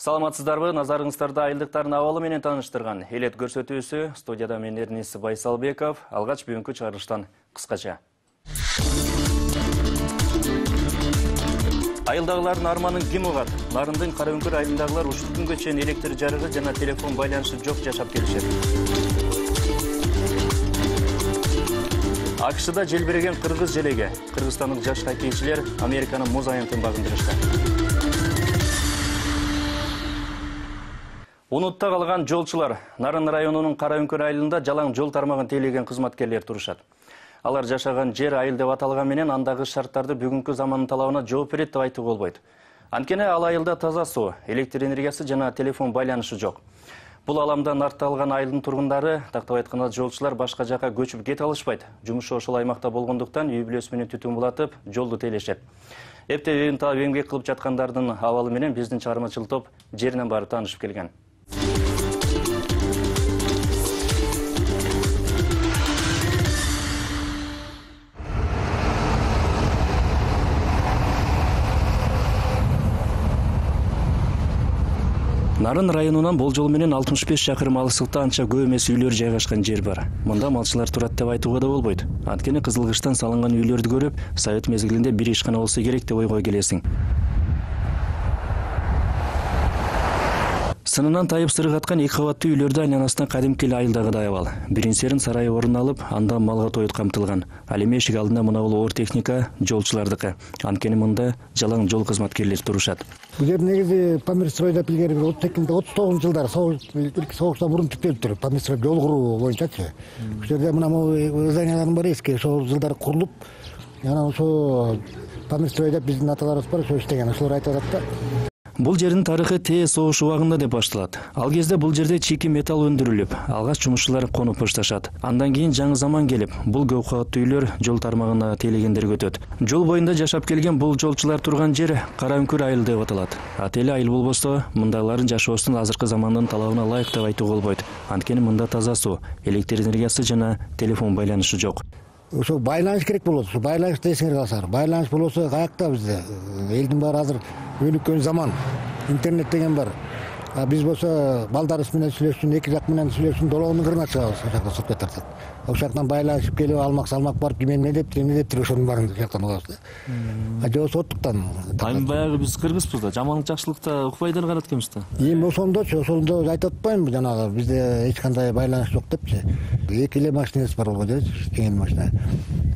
Саламатсыздарбы, назарыңыздарда айылдыктардын абалы менен тааныштырган элет көрсөтүүсү. Студияда мен Эрнис Байсалбеков. Алгач бүгүнкү чыгарылыштан кыскача. Айылдагылардын арманын ким угат? Нарындын Караөңкүр айылындагылар ушул күнгө чейин электр жарыгы жана телефон байланышы жок жашап келишет. АКШда желбиреген кыргыз желеге кыргызстандык жаш хоккейчилер Американын муз аянтын багындырышты. Унутта калган жолчулар Нарын районунун Караөңкүр айылында жалаң жол тармагын тейлеген кызматкерлер турушат. Алар жашаган жер айыл деп аталган менен андагы шарттарды бүгүнкү замандын талабына жооп берет деп айтууга болбойт. Анткени ал айылда таза суу, электр энергиясы жана телефон байланышы жок. Бул аламдан арталган айылдын тургундары, тактап айтканда жолчулар башка жака көчүп кете алышпайт. Жумушу ошол аймакта болгондуктан үй бүлөсү менен түтүн булатып, жолду тейлешет. Эптебен таап эмгек кылып жаткандардын абалы менен биздин чыгармачыл топ жеринен барып таанышып келген. Нарын районунан болжол менен 65 чакырым алыстыкта анча көп эмес үйлөр жайгашкан жер бар. Мында малчылар турат деп айтууга да болбойт. Анткени кызылгычтан салынган үйлөрдү көрүп, совет мезгилинде бир ишкана болсо керек деп ойго келесиң. Сынынан тайып сыргаткан 2 кабаттуу үйлөрдү айланасынан кадимки айылдагыдай абал. Биринсерин сарайы орун алып, анда малга тоют камтылган. Ал эми эшик алдында мына бул оор техника жолчулардыкы. Анткени мында жалаң жол кызматкерлери турушат. Бул жер негизи Памирстрой деп илгери 39-жылдары согуштан мурун түптөлүптүр. Памирстрой жол куруу боюнчачы. Бул жерде мына зданиялардын баары эски, ошол жылдары курулуп, жана ошо Памирстрой деп биздин аталарыбыз бар, ошо иштеген. Ошолор айтып атат да. Бул жердин тарыхы тээ согуш убагында деп башталат. Ал кезде бул жерде чийки металл өндүрүлүп, алгач жумушчулар конуп башташат. Андан кийин жаңы заман келип, бул көп кабаттуу үйлөр жол тармагына тейлегендерге өтөт. Жол боюнда жашап келген бул жолчулар турган жер Караөңкүр айыл деп аталат. Аты эле айыл болбосо, мындайлардын жашоосун азыркы замандын талабына ылайык деп айтууга болбойт. Анткени мында таза суу, электр энергиясы жана телефон байланышы жок. Ошо байланыш керек болот. Ошо байланышты эсиңерге алсаңар. Байланыш болсо каякта бизде? Элдин баары азыр өнүккөн заман. Интернет деген бар. Биз болсо балдарыбыз менен сүйлөшсүн, эки жак менен сүйлөшсүн, долоонун кырына чыгабыз, ошакта сотко тартат. Ошол жактан байланышып келип, алмак барып, эмне дептир, ошонун баарын жактан угабыз да. Жок соттуктан. Айым баягы биз кыргызбыз да, жаманлык жакшылыкта укпай деле экенбиз да. Эми ошондо айтып атпаймынбы, жанагы бизде эч кандай байланыш жок депчи. Эки эле машинебиз бар болгон жерчи, жеңил машина.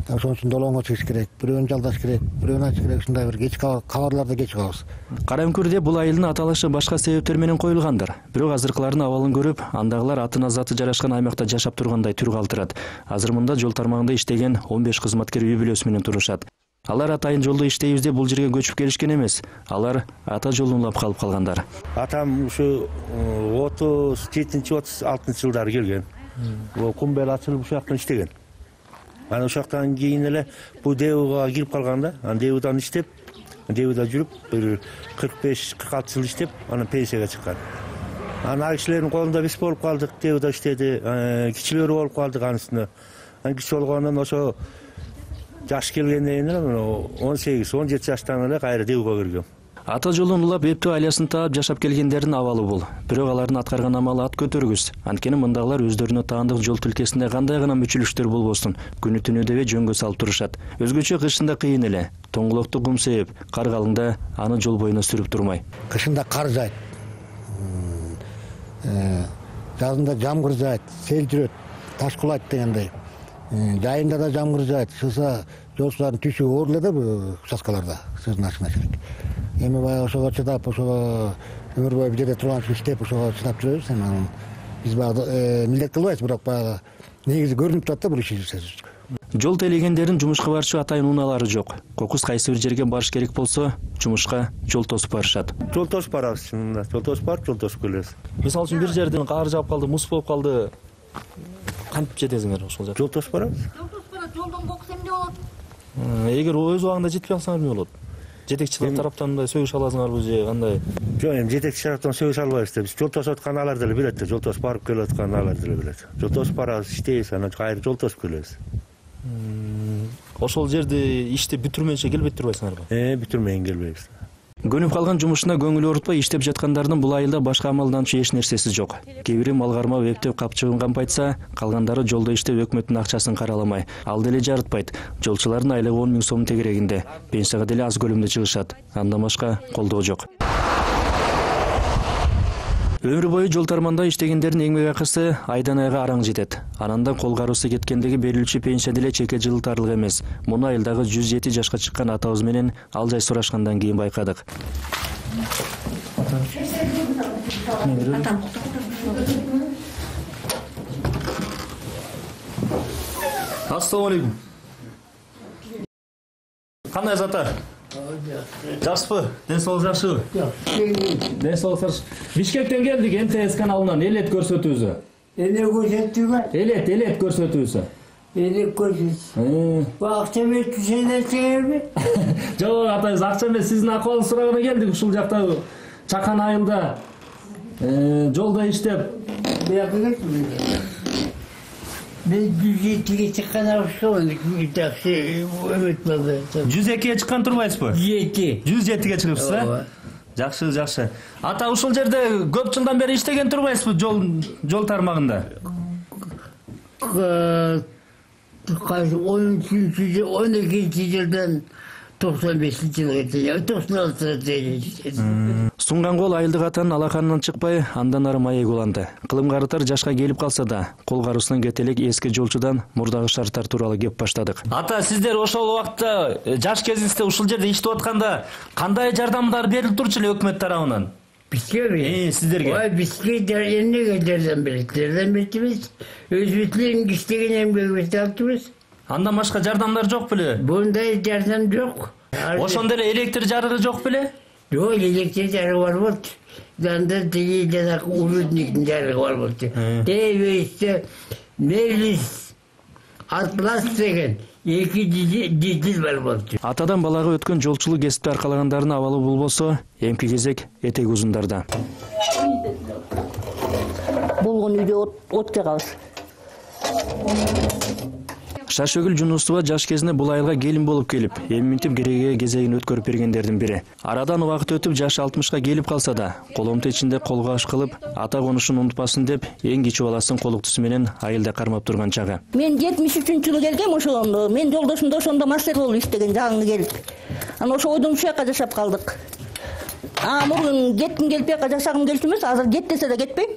Ошон үчүн долоонго чыгыш керек, бирөөнү жалдаш керек, бирөөнү ачыш керек, ушундай бир кеч кабарларды кеч угабыз. Караөңкүрдө бул айылдын аталышы башка себептер менен коюлгандыр. Бирок азыркылардын абалын көрүп, андагылар атына заты жарашкан аймакта жашап тургандай түр калтырат. Азыр мында жол тармагында иштеген 15 кызматкер үй бүлөсү менен турушат. Алар атайын жолду иштейбиз деп бул жерге көчүп келишкен эмес. Алар ата жолун улап калып калгандар. Атам ушу 37-36 жылдары келген. Кумбел ачылып ушул жактан иштеген. Аны ушул жактан кийин эле бул ДЭУга кирип калганда, аны ДЭУдан иштеп, ДЭУда жүрүп, бир 45-46 жыл иштеп, анан пенсияга чыккан. Аны кишилердин колунда биз болуп калдык, ДЭУда иштеди, кичилери болуп калдык анысына. Кичи болгондон ошо жаш келгенден кийин 18-17 жаштан эле кайра ДЭУга киргем. Ата жолун улап эптөө айласын таап жашап келгендердин абалы бул. Бирок алардын аткарган амалы ат көтөргүс. Анткени мындагылар өздөрүнө таандык жол тилкесинде кандай гана мүчүлүштөр болбосун, күнү түнү дебей жөнгө салып турушат. Өзгөчө кышында кыйын эле. Тоңголокту кум себеп, кар калыңда аны жол боюна сүрүп турмай. Кышында кар жаайт. Жазында жамгыр жаайт, сел жүрөт, таш кулайт дегендей. Жайында да жамгыр жаайт. Шылса жолчулардын түшү оор эле да бул участкаларда, сөзүн ачына керек. Эми баягы ошого чыдап, ошого өмүр бою бул жерде турган үчүн иштеп, ошого чыдап жүрөбүз. Биз баягы милдет кылбайбыз, бирок баягы негизи көрүнүп турат да бул иши жүрсөбүз. Жол тейлегендердин жумушка барышы атайын унаалары жок. Кокус кайсы бир жерге барыш керек болсо, жумушка жол тосуп барышат. Жол тосуп барабыз, чынында. Жол тосуп барып, жол тосуп келебиз. Мисалы үчүн бир жерден кар жаап калды, мус болуп калды. Кантип жетесиңер ошол жерге? Жол тосуп барабыз. Жолдон кокус эмне болот? Эгер өз убагында жетпей калсаңар эмне болот? Жетекчи тараптан мындай сөгүш аласыңарбы же кандай? Жок, эми жетекчи тараптан сөгүш албайбыз да. Биз жол тосуп аткан алар деле билет да, жол тосуп барып келип аткан алар деле билет. Жол тосуп барабыз, иштейбиз, анан кайра жол тосуп келебиз. Ошол жерди ишти бүтүрмөйүнчө келбей турбайсыңарбы? Бүтүрмөйүн келбейбиз. Көнүп калган жумушуна көңүл оорутпай иштеп жаткандардын бул айылда башка амалданчу эч нерсеси жок. Кээ бири мал кармап эптеп капчыгын кампайтса, калгандары жолдо иштеп өкмөттүн акчасын караламай. Ал деле жарытпайт. Жолчулардын айлыгы 10 000 сом тегерегинде. Пенсияга деле аз көлөмдө чыгышат. Андан башка колдоо жок. Өмүр бою жол тарманда иштегендердин эмгек акысы айдан айга араң жетет. Ананда кол кароосу кеткендеги берилүүчү пенсия деле чеке жылтарлык эмес. Муну айылдагы 107 жашка чыккан атабыз менен ал жай сурашкандан кийин байкадык. Ассалам алейкум. Кандайсыз ата? Жакшыбы? Ден соолук жакшыбы? Ден соолук жакшы. Бишкектен келдик, МТС каналынан элет көрсөтүүсү. Элек көрсөтүүбү? Элет көрсөтүүсү. Элек көрсөтүү. Акча берип сенесеңерби? Жок, атайыз акча эмес, сиздин акыбалыңызды сураганы келдик. Ушул жакта чакан айылда жолдо иштеп. Бияка кетти. Мен 107-ге чыккан абышкан, такси өмөт болду. 102-ге чыккан турбайсызбы? 107-ге чыгыпсыз, а? Жакшы, жакшы. Ата ушул жерде көп жылдан бери иштеген турбайсызбы жол тармагында? 12-жылдан 95-жылга чейин, 96-га чейин. Сунган кол айылдык атанын алаканынан чыкпай, андан ары маек уланды. Кылым карытар жашка келип калса да, кол кароосунан кете элек эски жолчудан мурдагы шарттар тууралуу кеп баштадык. Ата, сиздер ошол убакта жаш кезиңизде ушул жерде иштеп атканда кандай жардамдар берилип турчу эле өкмөт тарабынан? Бизге? Сиздерге? Ой, бизге эмнеге жардам берет? Жардам беребиз. Өзүбүздүн иштеген эмгегибизди алчубуз. Андан башка жардамдар жок беле? Bunday жардам жок. Ошондо эле электр жарыгы жок беле? Жок, электр жарыгы бар болчу. Занда тиги жанак урудниктин жарыгы бар болчу. Тебесте Мелис Атлас деген 2 дизель бар болчу. Атадан балага өткөн жолчулук кесипти аркалагандардын абалы бул болсо, эмки кезек этек узундарда. Болгон үйдө от жагабыз. Шашөгүл Жунусова жаш кезинде бул айылга келин болуп келип, эминтип кереге кезегин өткөрүп бергендердин бири. Арадан убакыт өтүп жашы 60-ка келип калса да, коломту ичинде колго аш кылып, ата конушун унутпасын деп, эң кичүү баласын колуктусу менен айылда кармап турган чагы. Мен 73-жылы келгем ошондо. Мен жолдошум да ошондо мастер болуп иштеген жагыңды келип. Анан ошо ойдон ушул жака жашап калдык. Мурун кетким келип жака жашагым келчү эмес, азыр кет десе да кетпейм.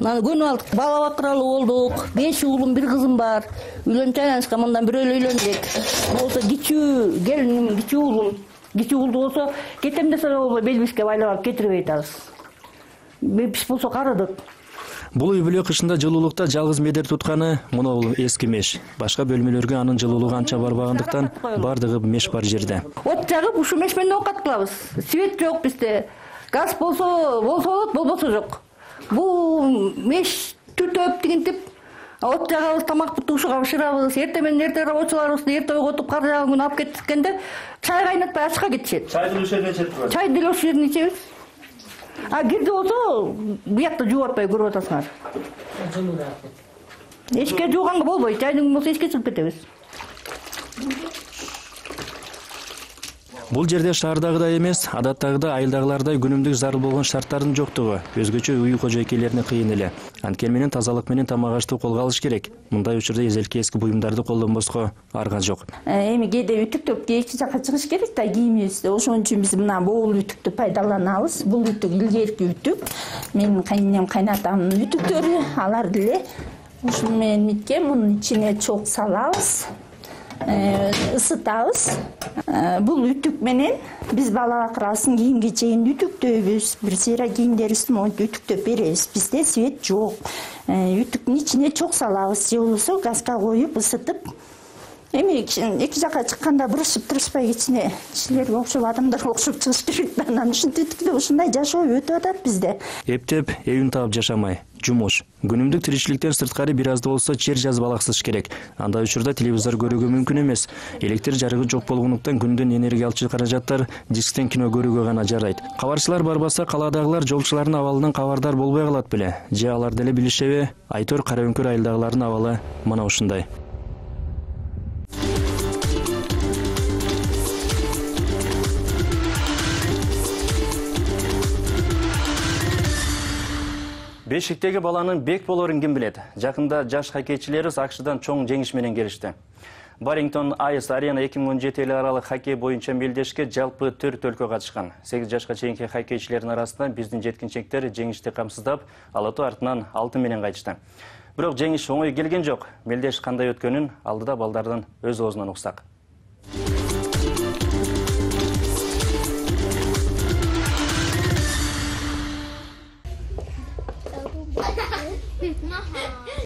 Көнүп алдык, бала бакыралуу болдук. 5 уулум, 1 кызым бар. Үйлөнүп жайнашкан, мындан бирөөлө үйлөнбек. Болсо кичүү келиним, кичүү уулум. Кичүү уулду болсо кетем десе да болбой, белбиске байлап алып кетирбей атабыз. Бепиш болсо карыдык. Бул үй бүлө кышында жылуулукта жалгыз медер тутканы мына эски меш. Башка бөлмөлөргө анын жылуулугу анча барбагандыктан бардыгы меш бар жерде. От жагып, ушу меш менен оокат кылабыз. Свет жок бизде. Газ болсо болот, болбосо жок. Бул меш түтөп тигинтип, от жагабыз, тамак ушуга бышырабыз. Эртең менен эрте очуларыбызды эрте ойготуп, кар жааган күнү алып кетишкенде чай кайнатпай ачка кетишет. Чайды ошол жерде ичет турат. Чайды деле ошол жерден ичебиз. Кирди болсо, буякта жууп атпай көрүп атасыңар. Эчке жууганга болбойт, чайдын болсо эчке чыгып кетебиз. Бул жерде шаардагыдай эмес, адаттагыдай айылдагылардай күнүмдүк зарыл болгон шарттардын жоктугу өзгөчө үй кожойкейлерине кыйын эле. Анткени менен тазалык менен тамак ашты колго алыш керек. Мындай учурда эзелки эски буюмдарды колдонбоско арга жок. Эми кээде үтүктөп эки жака чыгыш керек да кийимибизди. Ошон үчүн биз мына боол үтүктү пайдаланабыз. Бул үтүк илгерки үтүк. Менин кайненем, кайнатамдын үтүктөрү, алар деле ушун менен митке мунун ичине чок салабыз. Ысытабыз. Бул үтүк менен биз бала бакырабыздын кийим кечегин үтүктөйбүз. Бир сыйра кийимдерибизди үтүктөп беребиз. Бизде свет жок. Үтүктүн ичине чок салабыз, же болбосо газга коюп ысытып. Эми эки жака чыкканда бурушуп турушпай кичилерге окшоп, адамдарга окшоп чыгыш керек да. Анан ушинтип ушундай жашоо өтүп атат бизде. Эптеп, эюн таап жашамай, жумуш. Күнүмдүк тиричиликтен сырткары бир аз да болсо чер жаз балаксыш керек. Андай учурда телевизор көрүүгө мүмкүн эмес. Электр жарыгы жок болгондуктан күндөн энергия алчу каражаттар дисктен кино көрүүгө гана жарайт. Кабарчылар барбаса, калаадагылар жолчулардын абалынан кабардар болбой калат беле. Же алар деле билишеби? Айтор Караөңкөр айылдагылардын абалы мына ушундай. Бешиктеги баланын бек болорун ким билет? Жакында жаш хоккейчилерибиз АКШдан чоң жеңиш менен келишти. Барингтон Айс Арена 2017 эл аралык хоккей боюнча белдешке жалпы 4 өлкө катышкан. 8 жашка чейинки хоккейчилердин арасында биздин жеткинчектер жеңишти камсыздап, алатуу артынан алтын менен кайтышты. Бирок жеңиш оңой келген жок. Белдеш кандай өткөнүн алдыда балдардын өз оозунан уксак.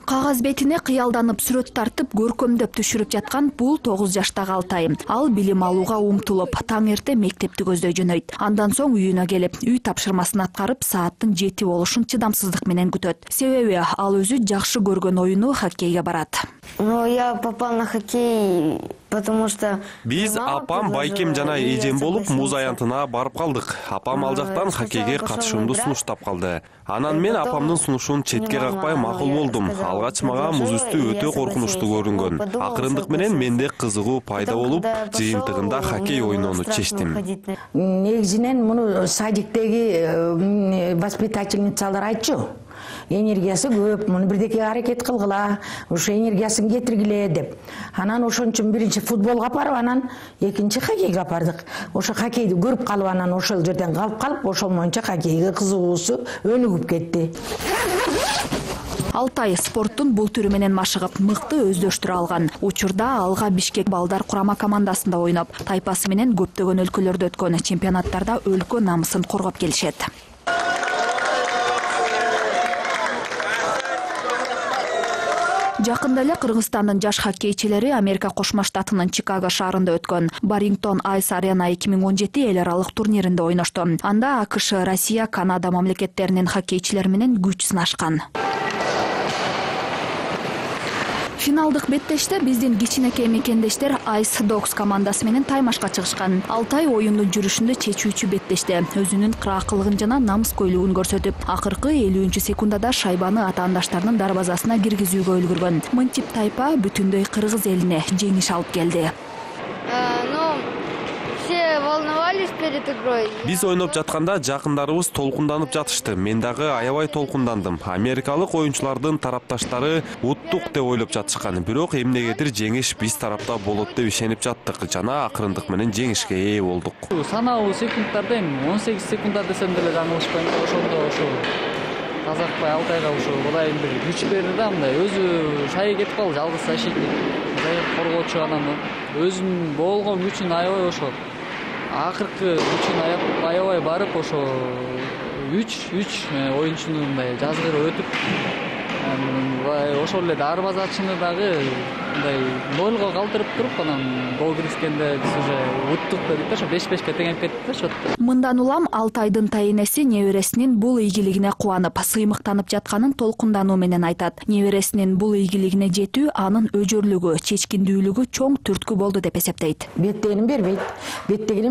Кагаз бетине кыялданып сүрөт тартып, көркөмдөп түшүрүп жаткан бул 9 жаштагы Алтай. Ал билим алууга умтулуп, таң эрте мектепти көздөй жөнөйт. Андан соң үйүнө келип, үй тапшырмасын аткарып, сааттын 7 болушун чыдамсыздык менен күтөт. Себеби ал өзү жакшы көргөн оюну хоккейге барат. Я попал на хоккей, потому что... Биз апам, байкем жана эжем болуп муз аянтына барып калдык. Апам ал жактан хоккейге катышуумду сунуштап калды. Анан мен апамдын сунушун четке какпай макул болдум. Алгач мага муз үстү өтө коркунучтуу көрүнгөн. Акырындык менен менде кызыгуу пайда болуп, жыйынтыгында хоккей ойноону чечтим. Негизинен муну садиктеги воспитательницалар айтчу. Энергиясы көп, муну бирдеке аракет кылгыла, ошо энергиясын кетиргиле деп. Анан ошон үчүн биринчи футболго апарып, анан экинчи хоккейге апардык. Ошо хоккейди көрүп калып, анан ошол жерден калып, ошол боюнча хоккейге кызыгуусу өнүгүп кетти. Алтай спорттун бул түрү менен машыгып, мыкты өздөштүрө алган. Учурда алга Бишкек балдар курама командасында ойноп, тайпасы менен көптөгөн өлкөлөрдө өткөн чемпионаттарда өлкө намысын коргоп келишет. Жакында эле Кыргызстандын жаш хоккейчилери Америка Кошмо Штатынын Чикаго шаарында өткөн Барингтон Айс Арена 2017 эл аралык турниринде ойношту. Анда АКШ, Россия, Канада мамлекеттеринин хоккейчилери менен күч сынашкан. Финалдык беттеште биздин кичинекей мекендештер Ice Dogs командасы менен таймашка чыгышкан. Алтай оюндун жүрүшүндө чечүүчү беттеште өзүнүн кыраакылыгын жана намыскөйлүгүн көрсөтүп, акыркы 50-секундада шайбаны атаандаштарынын дарбазасына киргизүүгө үлгүргөн. Мынтип тайпа бүтүндөй кыргыз элине жеңиш алып келди. Перед игрой. Биз ойноп жатканда жакындарыбыз толкунданып жатышты. Мен дагы аябай толкундандым. Америкалык оюнчулардын тарапташтары уттук деп ойлоп жатышкан. Бирок эмнегедир жеңиш биз тарапта болот деп ишенип жаттык жана акырындык менен жеңишке ээ болдук. Санаалуу секунддарда 18 секундда десем деле жаңылышпайм. Ошондо казакпай Алтайга Алтай бир күч берди да, мындай өзү шайы кетип калды, жалгыз защитник. Коргоочу анан өзүнүн болгон күчүн аябай ошо акыркы күчүн аябай барып ошо 3 оюнчуну мындай жазгыра өтүп, ошол эле дарбазачыны дагы мындай нольго калтырып туруп, анан гол киргизгенде биз уже уттук дедик да, ошо 5-5ке теңеп кетти да счётту. Мындан улам Алтайдын тайенеси небересинин бул ийгилигине кубанып, сыймыктанып жатканын толкундануу менен айтат. Небересинин бул ийгилигине жетүү анын өжөрлүгү, чечкиндүүлүгү чоң түрткү болду деп эсептейт. Беттегенин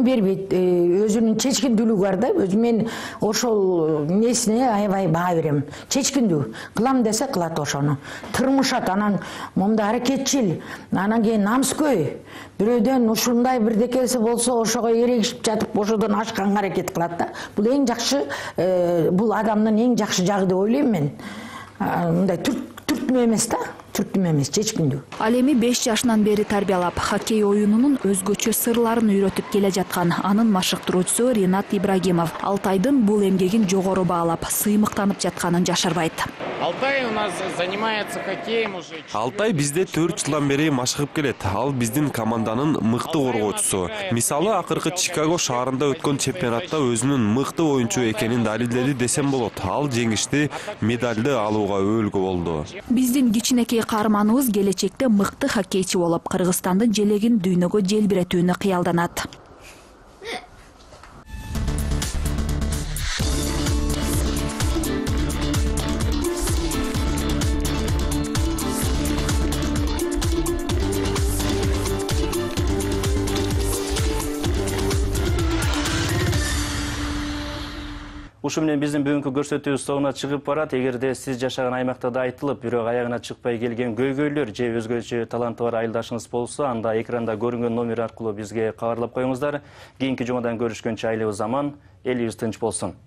бербейт, өзүнүн чечкиндүүлүгү бар да, өзү мен ошол несине аябай баа берем. Чечкиндүү, кылам десе кылат ошону. Тырмышат, анан момда аракетчил, анан кийин намыскөй. Бирөөдөн ушундай бирдекеси болсо ошого эрегишип жатып, ошодон ашканга аракет кылат да. Бул эң жакшы, бул адамдын эң жакшы жагы деп ойлойм мен. Мындай түртмө эмес да. Түртүм эмес, чечкиндүү. Ал эми 5 жашынан бери тарбиялап, хоккей оюнунун өзгөчө сырларын үйрөтүп келе жаткан анын машыктыруучусу Ринат Ибрагимов Алтайдын бул эмгегин жогору баалап, сыймыктанып жатканын жашырбайт. Алтай у нас занимается хоккеем уже. Алтай бизде 4 жылдан бери машыгып келет. Ал биздин команданын мыкты коргоочусу. Мисалы, акыркы Чикаго шаарында өткөн чемпионатта өзүнүн мыкты оюнчу экенин далилдеди десем болот. Ал жеңишти, медалды алууга өөлгү болду. Биздин кичинекей каарманыбыз келечекте мыкты хоккейчи болуп, Кыргызстандын желегин дүйнөгө желбиретүүнү кыялданат. Ушу менен биздин бүгүнкү көрсөтүүбүз соңуна чыгып барат. Эгерде сиз жашаган аймакта да айтылып, бирок аягына чыкпай келген көйгөйлөр же өзгөчө таланты бар айылдашыңыз болсо, анда экранда көрүнгөн номер аркылуу бизге кабарлап коюңуздар. Кийинки жумадан көрүшкөнчө айлыбыз аман, элибиз тынч болсун.